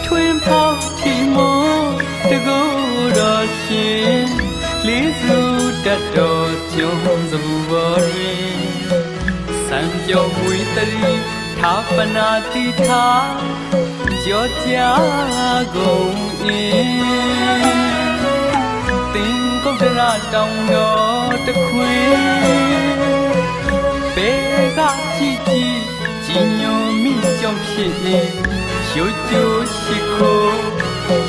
ထွင်ဖောက်ထီမို့တကူတော်ရှင်လေးစုတတ်တော်ကျုံစဘူဘောတွင်စံပြောမွေတရီထာပနာတိထာကြောကြာကုန်အင်းတင်ကုတ်တရတောင်တော်တခွေဘေကကြည့်ကြည့်ကြီးညိုမိကြောင့်ဖြစ်ရုပ်ကြိုးရှိခိုး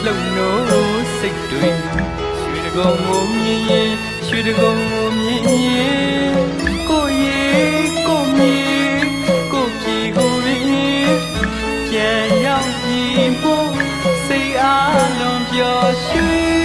လှုပ်နိုးစိတ်တွင်ရွှေတကုံကိုမြင်ရင်ရွှေတကုံကိုမြင်ရင်ကိုရေကိုမြေကိုပြေကိုရင်းပြန်ရောက်ပြီးဖို့စိတ်အားလုံးပျော်ရွှင်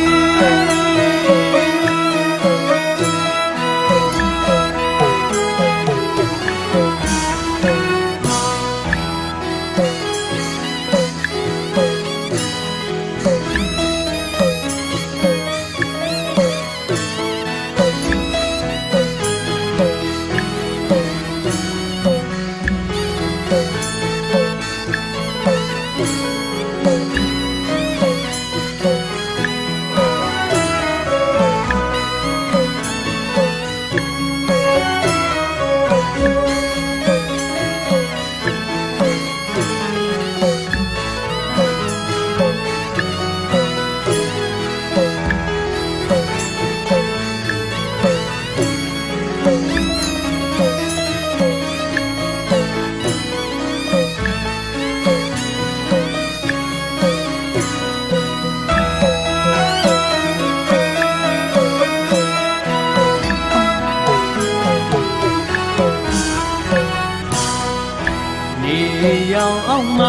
ရောင်အောင်မှ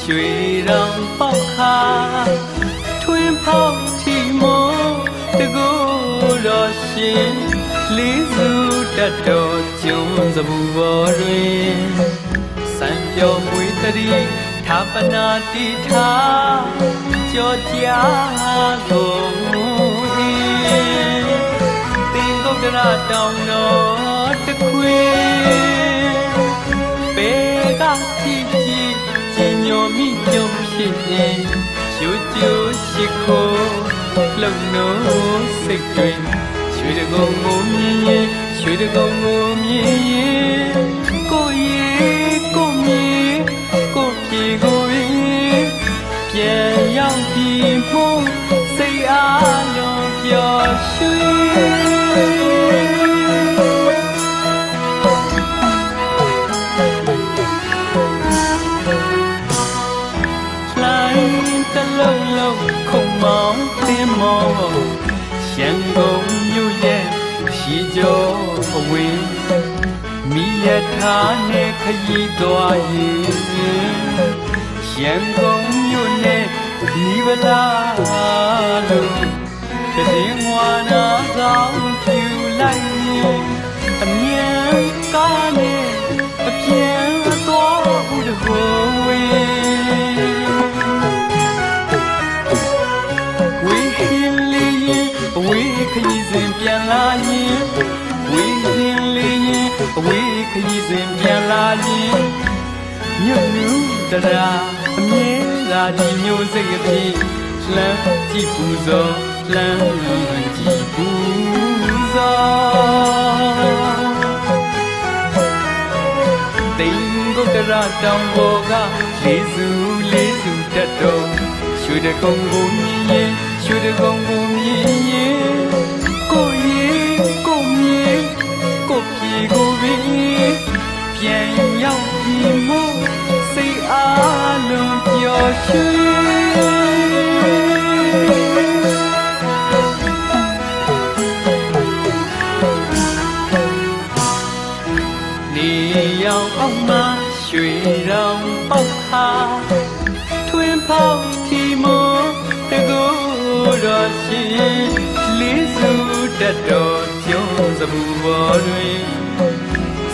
ရွှေရောင်ပေါက်ခါထွင်ဖောက်ထီမို့တကူတော်ရှင်လေးစုတတ်တော်ကျုံစဘူဘောတွင်စံပြောမွေတရီထာပနာတိထာကြောကြာကုန်၏တင်ကုတ်တရတောင်တော်တခွေဘေကကြည့်ကြည့်ကြီးညိုမိကြုံဖြစ်ရင်ရွှေကြိုးရှိခိုးလှုပ်နိုးစိတ်တွင်ရွှေတကုံကိုမြင်ရင်ရွှေတကုံကိုမြင်ရင်ကိုရေကိုမြေကိုပြေကိုရင်ပြန်ရောက်ပြီးဖို့စိတ်အားလုံးပျော်ရွှင်ခုံမောင်းတင်မောရန်ကုန်မြို့ရဲ့ရှိကျော်အဝေးမိယထာနဲ့ခရီးသွားရင်ရန်ကုန်မြို့နဲ့ဒီဗလာလို့တည်ငွာနာကောင်းပြူလိုက်ရင်အမြန်ကားနဲ့အပြန်သွားဦးတကိုယ်ဝေးဝေးခရီးစဉ်ပြန်လာရင်ဝေးရင်လေးရင်ဝေးခရီးစဉ်ပြန်လာရင်ညလူတရာအမြဲလာဒီမျိုးစိတ်အဖြစ်လှမ်းကြည့်ပူဇော်လှမ်းကြည့်ပူဇော်တိမ်ကိုတရာတောင်ပေါ်ကလေးစုတတ်တော်ရွှေတကုံကိုမြင်ရင်ရွှေတကုံကိုမြင်ရင်ကိုရေကိုမြေကိုပြေကိုပင်ပြန်ရောက်ပြီးမို့စိတ်အားလုံးပျော်ရွှင်နေရောင်အောင်မှရွှေရောင်ပေါက်ခါထွင်ဖောက်ထီမို့တကူတော်ရှင်လေးစုတတ်တော်ကျုံစဘူဘောတွင်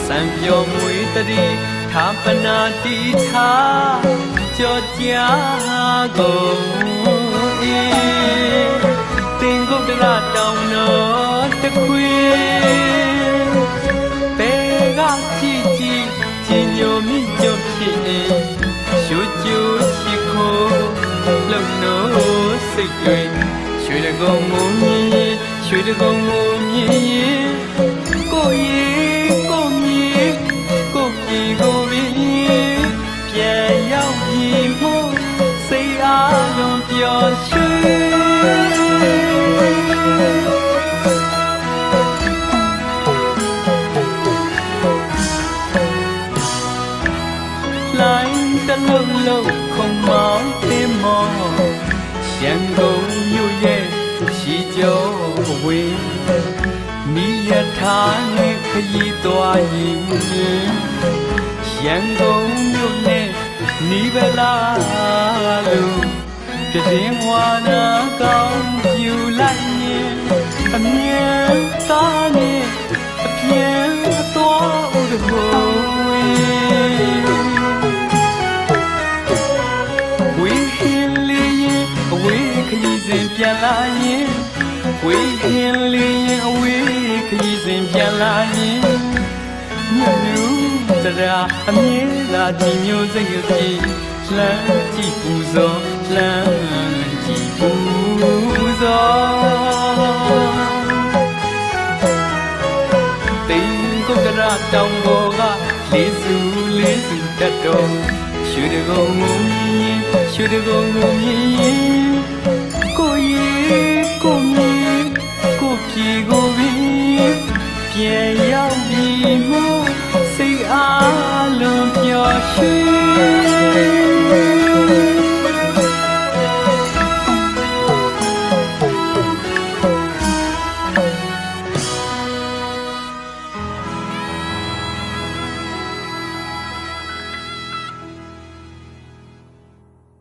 စံပြောမွေတရီထာပနာတိထာကြောကြာကုန်၏တင်ကုတ်တရတောင်တော်တခွေဘေကကြည့်ကြည့်ကြီးညိုမိကြုံဖြစ်ရွှေကြိုးရှိ စိတ်တွေရွှေတကုံကိုမြင်ရင်ရွှေတကုံကိုမြင်ရင်ကိုရေကိုမြေကိုပြေကိုပင်ပြန်ရောက်ပြီးမို့စိတ်အားလုံးပျော်ရွှင်လိုင်းတလုံးလုံးခုံမောင်းတင်မောရန်ကုန်မြို့ရဲ့ရှိကျော်ဝေးမိရထားနဲ့ခရီးသွားရင်ရန်ကုန်မြို့နဲ့နီးပလာလို့ပြတင်းဝါနာကောင်းပြူလိုက်ရင်အမြဲသားနဲ့အပြင်းသွားဦးတို့ခရီးစဉ်ပြန်လာရင်ဝေးရင်လေးရင်အဝေးခရီးစဉ်ပြန်လာရင်မြတ်လူတရားအမြဲသာဒီမျိုးစိတ်ကိုကြည်လှမ်းကြည့်ပူဇော်လှမ်းကြည့်ပူဇော်တိမ်ကုတ်ကရတောင်ပေါ်ကလေးစုတတ်တော်ရွှေတကုံကိုမြင်ရင်ရွှေတကုံကိုမြင်ရင်ကိုမြေကိုပြေကိုပင်ပြန်ရောက်ပြီးမို့စိတ်အားလုံးပျော်ရွှင်